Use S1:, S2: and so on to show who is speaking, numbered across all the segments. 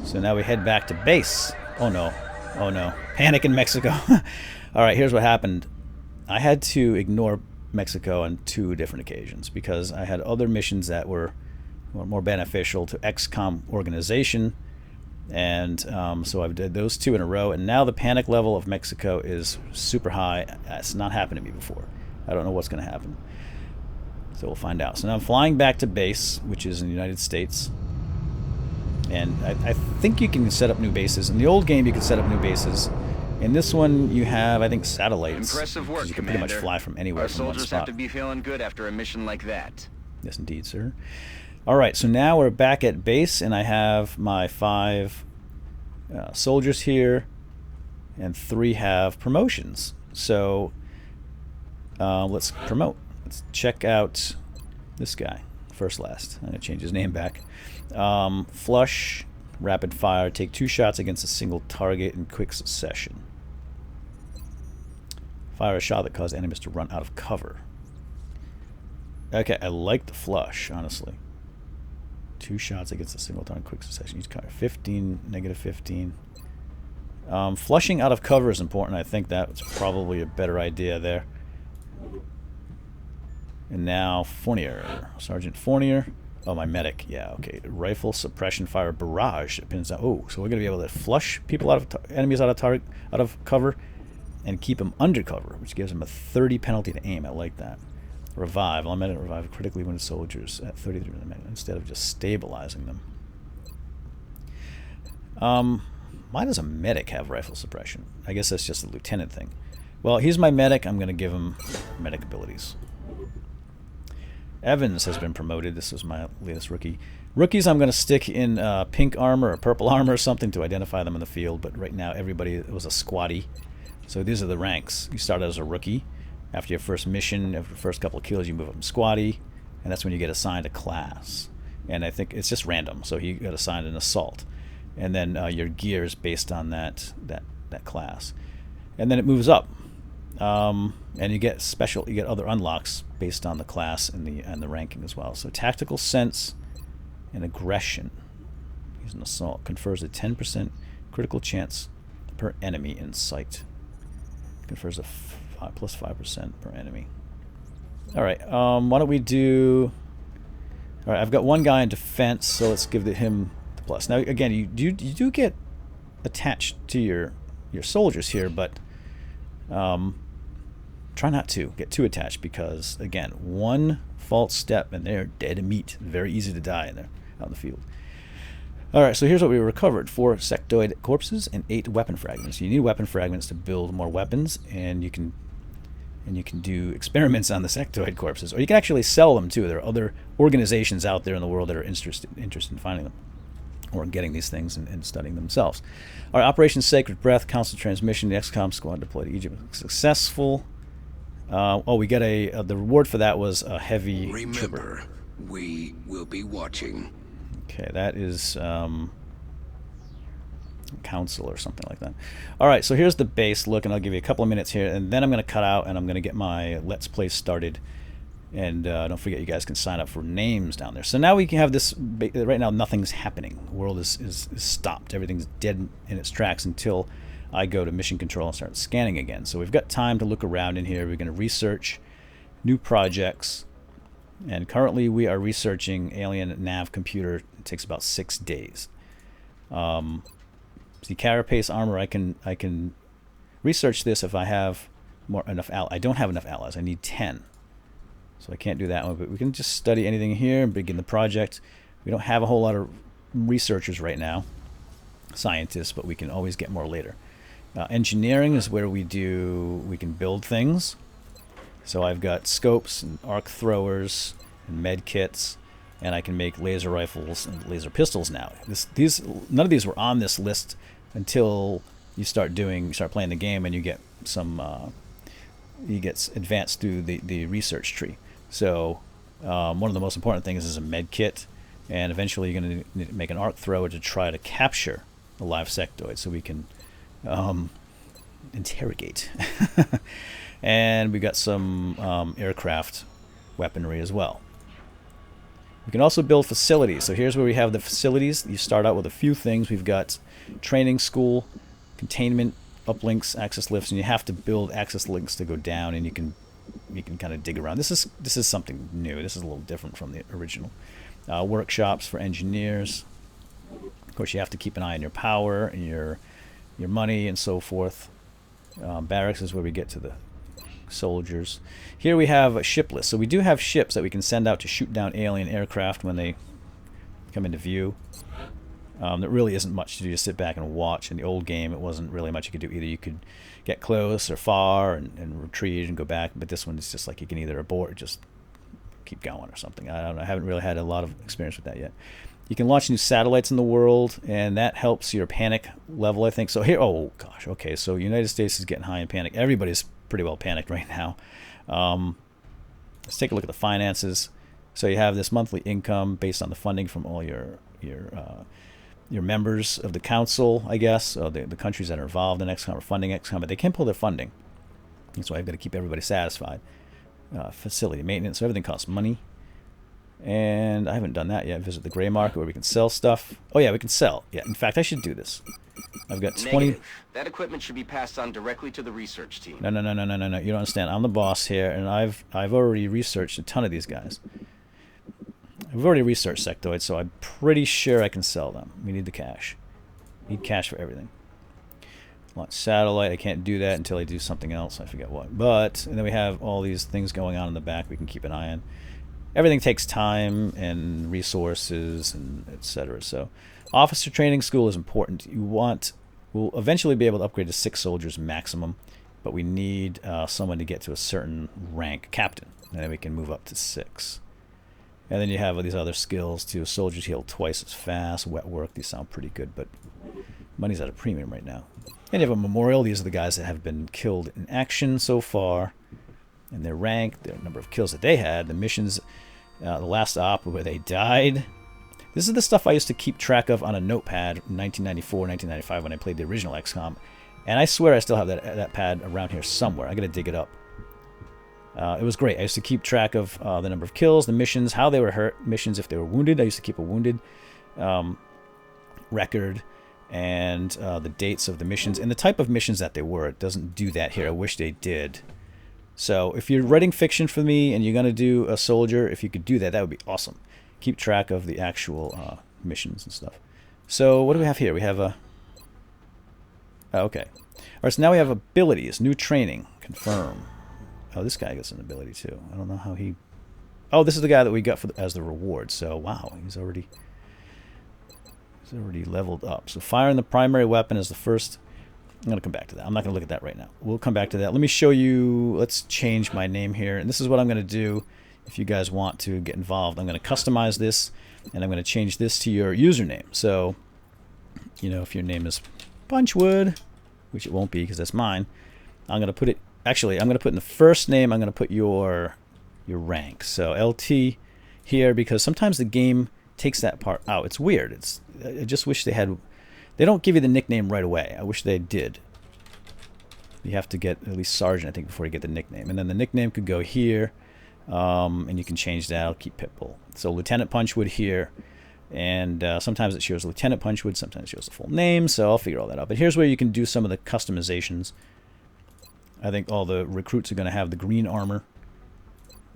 S1: So now we head back to base. Oh no. Oh no. Panic in Mexico. Alright, here's what happened. I had to ignore Mexico on 2 different occasions because I had other missions that were more beneficial to XCOM organization, and so I've did those 2 in a row, and now the panic level of Mexico is super high. It's not happened to me before. I don't know what's going to happen, so we'll find out. So now I'm flying back to base, which is in the United States, and I think you can set up new bases. In the old game you could set up new bases. In this one, you have, I think, satellites.
S2: Impressive work,
S1: you can
S2: Commander.
S1: pretty much fly from anywhere.
S2: Our
S1: from one
S2: soldiers
S1: spot.
S2: have to be feeling good after a mission like that.
S1: Yes, indeed, sir. All right, so now we're back at base, and I have my 5 soldiers here, and 3 have promotions. So let's promote. Let's check out this guy. First last. I'm going to change his name back. Flush, rapid fire. Take 2 shots against a single target in quick succession. Fire a shot that caused enemies to run out of cover. Okay, I like the flush, honestly. 2 shots against a single target in quick succession. Each cover 15, negative 15. Flushing out of cover is important. I think that's probably a better idea there. And now Fournier. Sergeant Fournier. Oh, my medic. Yeah, okay. Rifle suppression fire barrage. It pins down. Oh, so we're going to be able to flush people out of enemies out of cover and keep them under cover, which gives them a 30 penalty to aim. I like that. Revive. Automatic revive critically wounded soldiers at 33 minutes instead of just stabilizing them. Why does a medic have rifle suppression? I guess that's just a lieutenant thing. Well, he's my medic. I'm going to give him medic abilities. Evans has been promoted. This was my latest rookie. Rookies I'm going to stick in pink armor or purple armor or something to identify them in the field, but right now everybody was a squatty. So these are the ranks. You start as a rookie. After your first mission, after the first couple of kills, you move up to squatty, and that's when you get assigned a class. And I think it's just random, so he got assigned an assault. And then your gear is based on that class. And then it moves up. And you get other unlocks based on the class and the ranking as well. So tactical sense and aggression. He's an assault. Confers a 10% critical chance per enemy in sight. Confers a plus 5% per enemy. Alright, why don't we do... Alright, I've got one guy in defense, so let's give him the plus. Now, again, you do get attached to your soldiers here, but try not to get too attached because, again, one false step and they're dead meat. Very easy to die in there out in the field. Alright, so here's what we recovered. 4 sectoid corpses and 8 weapon fragments. You need weapon fragments to build more weapons, and you can do experiments on the sectoid corpses. Or you can actually sell them too. There are other organizations out there in the world that are interested in finding them or getting these things and studying themselves. Alright, Operation Sacred Breath, Council Transmission, the XCOM squad deployed to Egypt. Successful. We got the reward for that was a heavy trooper.
S3: Remember, we will be watching.
S1: Okay, that is council or something like that. Alright, so here's the base look, and I'll give you a couple of minutes here, and then I'm going to cut out and I'm going to get my Let's Play started. And don't forget, you guys can sign up for names down there. So now we can have this. Right now, nothing's happening. The world is stopped. Everything's dead in its tracks until I go to mission control and start scanning again. So we've got time to look around in here. We're going to research new projects. And currently we are researching alien nav computer. It takes about 6 days. The carapace armor, I can research this if I have enough allies. I don't have enough allies. I need 10. So I can't do that one, but we can just study anything here and begin the project. We don't have a whole lot of researchers right now, scientists, but we can always get more later. Engineering is where we can build things. So I've got scopes and arc throwers and med kits, and I can make laser rifles and laser pistols now. None of these were on this list until you start playing the game, and you get some you get advanced through the research tree. So one of the most important things is a med kit, and eventually you're going to make an arc thrower to try to capture a live sectoid so we can interrogate. And we got some aircraft weaponry as well. We can also build facilities. So here's where we have the facilities. You start out with a few things. We've got training school, containment, uplinks, access lifts, and you have to build access links to go down, and you can kind of dig around. This is something new. This is a little different from the original. Workshops for engineers. Of course, you have to keep an eye on your power and your money and so forth. Barracks is where we get to the soldiers. Here we have a ship list. So we do have ships that we can send out to shoot down alien aircraft when they come into view. There really isn't much to do. Just sit back and watch. In the old game, it wasn't really much you could do. Either you could get close or far and retreat and go back. But this one is just like you can either abort or just keep going or something. I don't know. I haven't really had a lot of experience with that yet. You can launch new satellites in the world, and that helps your panic level, I think. So here, oh gosh, okay. So United States is getting high in panic. Everybody's pretty well panicked right now. Let's take a look at the finances. So you have this monthly income based on the funding from all your members of the council, I guess. So the countries that are involved in XCOM are funding XCOM, but they can't pull their funding. That's why I've got to keep everybody satisfied. Facility maintenance, so everything costs money. And I haven't done that yet. Visit the gray market where we can sell stuff. Oh yeah, we can sell. Yeah, in fact, I should do this. I've got 20.
S2: Negative. That equipment should be passed on directly to the research team.
S1: No. You don't understand. I'm the boss here, and I've already researched a ton of these guys. I've already researched sectoids, so I'm pretty sure I can sell them. We need the cash. Need cash for everything. Launch satellite. I can't do that until I do something else. I forget what. And then we have all these things going on in the back we can keep an eye on. Everything takes time and resources and etc. So officer training school is important. We'll eventually be able to upgrade to 6 soldiers maximum, but we need someone to get to a certain rank, captain, and then we can move up to 6. And then you have these other skills too. Soldiers heal twice as fast. Wet work. These sound pretty good, but money's at a premium right now. And you have a memorial. These are the guys that have been killed in action so far, and their rank, their number of kills that they had, the missions, the last op where they died. This is the stuff I used to keep track of on a notepad in 1994, 1995 when I played the original XCOM. And I swear I still have that pad around here somewhere. I gotta dig it up. It was great. I used to keep track of the number of kills, the missions, how they were hurt, missions if they were wounded. I used to keep a wounded record, and the dates of the missions and the type of missions that they were. It doesn't do that here. I wish they did. So if you're writing fiction for me and you're going to do a soldier, if you could do that, that would be awesome. Keep track of the actual missions and stuff. So what do we have here? We have a... okay. All right, so now we have abilities. New training. Confirm. Oh, this guy gets an ability too. I don't know how he... oh, this is the guy that we got as the reward. So, wow, he's already leveled up. So firing the primary weapon is the first... I'm going to come back to that. I'm not going to look at that right now. We'll come back to that. Let me show you... let's change my name here. And this is what I'm going to do if you guys want to get involved. I'm going to customize this, and I'm going to change this to your username. So, you know, if your name is Punchwood, which it won't be because that's mine, I'm going to put it... actually, I'm going to put in the first name, I'm going to put your rank. So LT here, because sometimes the game takes that part out. It's weird. I just wish they had... they don't give you the nickname right away. I wish they did. You have to get at least Sergeant, I think, before you get the nickname. And then the nickname could go here, and you can change that. I'll keep Pitbull. So Lieutenant Punchwood here. And sometimes it shows Lieutenant Punchwood, sometimes it shows the full name, so I'll figure all that out. But here's where you can do some of the customizations. I think all the recruits are going to have the green armor.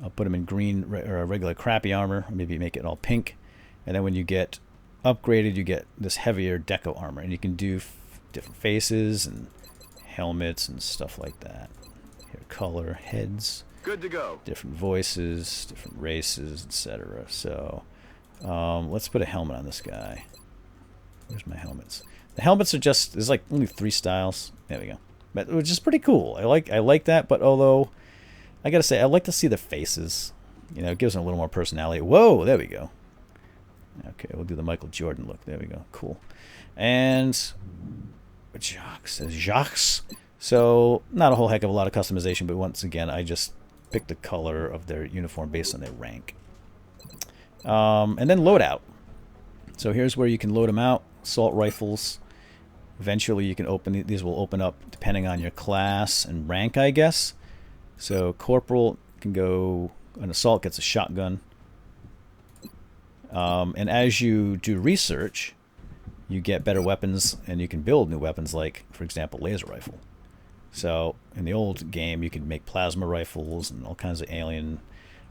S1: I'll put them in green or regular crappy armor. Maybe make it all pink. And then when you get upgraded, you get this heavier deco armor, and you can do different faces and helmets and stuff like that. Here, color, heads,
S2: good to go,
S1: different voices, different races, etc. So let's put a helmet on this guy. Where's my helmets? The helmets are just, there's like only 3 styles. There we go. But which is pretty cool. I like that, but although I gotta say I like to see the faces. You know, it gives them a little more personality. Whoa, there we go. Okay, we'll do the Michael Jordan look. There we go. Cool. And Jacques. So not a whole heck of a lot of customization, but once again, I just picked the color of their uniform based on their rank. And then loadout. So here's where you can load them out. Assault rifles. Eventually you can open these. Will open up depending on your class and rank, I guess. So corporal can go. An assault gets a shotgun. And as you do research, you get better weapons, and you can build new weapons like, for example, laser rifle. So in the old game, you could make plasma rifles and all kinds of alien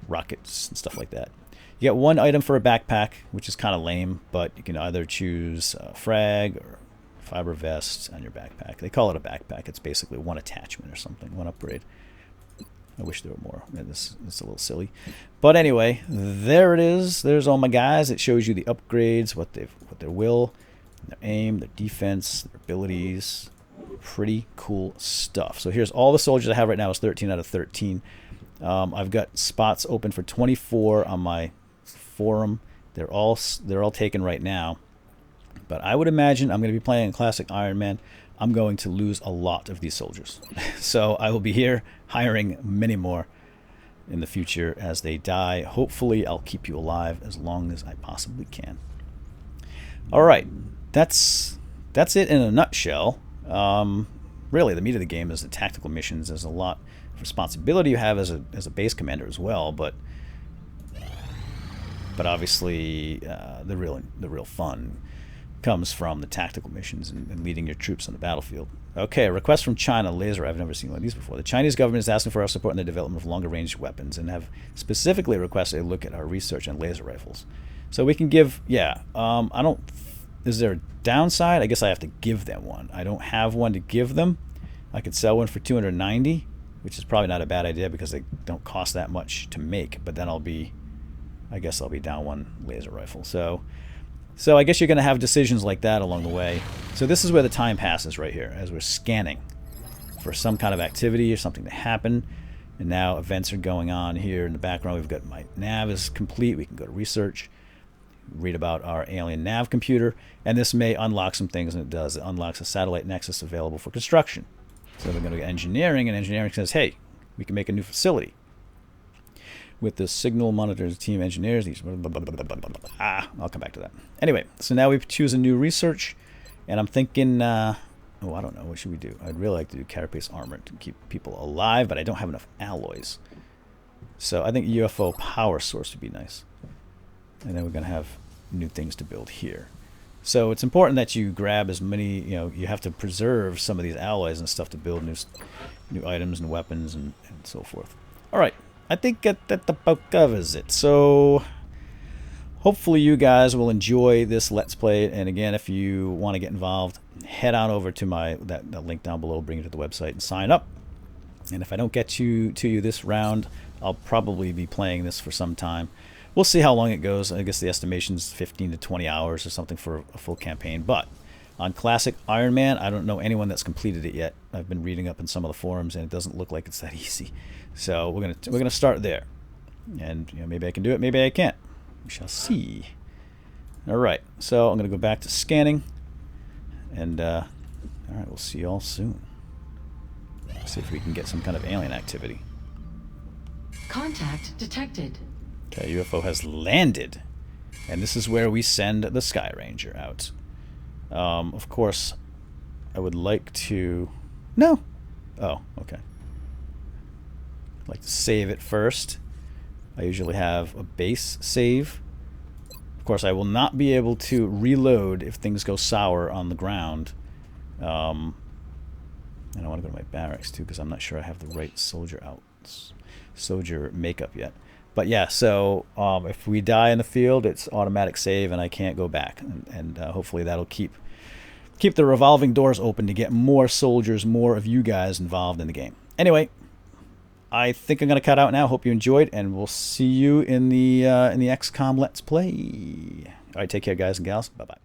S1: rockets and stuff like that. You get one item for a backpack, which is kind of lame, but you can either choose frag or fiber vest on your backpack. They call it a backpack. It's basically one attachment or something, one upgrade. I wish there were more. It's a little silly. But anyway, there it is. There's all my guys. It shows you the upgrades, what their will, their aim, their defense, their abilities. Pretty cool stuff. So here's all the soldiers I have right now. Is 13 out of 13. I've got spots open for 24 on my forum. They're all taken right now. But I would imagine I'm going to be playing Classic Iron Man. I'm going to lose a lot of these soldiers. So I will be here hiring many more in the future as they die. Hopefully I'll keep you alive as long as I possibly can. All right, that's it in a nutshell. Really, the meat of the game is the tactical missions. There's a lot of responsibility you have as a base commander as well, but obviously the real fun comes from the tactical missions and leading your troops on the battlefield. Okay, a request from China. Laser. I've never seen one of these before. The Chinese government is asking for our support in the development of longer-range weapons and have specifically requested a look at our research on laser rifles. So we can give, is there a downside? I guess I have to give them one. I don't have one to give them. I could sell one for 290, which is probably not a bad idea because they don't cost that much to make, but then I guess I'll be down one laser rifle. So I guess you're going to have decisions like that along the way. So this is where the time passes right here, as we're scanning for some kind of activity or something to happen. And now events are going on here in the background. We've got my nav is complete. We can go to research, read about our alien nav computer, and this may unlock some things, and it does. It unlocks a satellite nexus available for construction. So they're going to go to engineering, and engineering says, hey, we can make a new facility. With the signal monitors team engineers, these I'll come back to that. Anyway, so now we choose a new research, and I'm thinking, I don't know, what should we do? I'd really like to do carapace armor to keep people alive, but I don't have enough alloys. So I think UFO power source would be nice. And then we're going to have new things to build here. So it's important that you grab as many, you have to preserve some of these alloys and stuff to build new items and weapons and so forth. All right. I think that about covers it. So hopefully you guys will enjoy this Let's Play. And again, if you want to get involved, head on over to that link down below, bring you to the website and sign up. And if I don't get to you this round, I'll probably be playing this for some time. We'll see how long it goes. I guess the estimation is 15 to 20 hours or something for a full campaign. But on Classic Iron Man, I don't know anyone that's completed it yet. I've been reading up in some of the forums, and it doesn't look like it's that easy. So we're gonna start there, and maybe I can do it, maybe I can't. We shall see. All right, so I'm gonna go back to scanning, and all right, we'll see you all soon. See if we can get some kind of alien activity.
S4: Contact detected.
S1: Okay, UFO has landed, and this is where we send the Sky Ranger out. Of course, I would like to... No! Oh, okay. I'd like to save it first. I usually have a base save. Of course, I will not be able to reload if things go sour on the ground. And I want to go to my barracks, too, because I'm not sure I have the right soldier makeup yet. But yeah, so if we die in the field, it's automatic save, and I can't go back. And hopefully that'll keep the revolving doors open to get more soldiers, more of you guys involved in the game. Anyway, I think I'm going to cut out now. Hope you enjoyed, and we'll see you in the XCOM Let's Play. All right, take care, guys and gals. Bye-bye.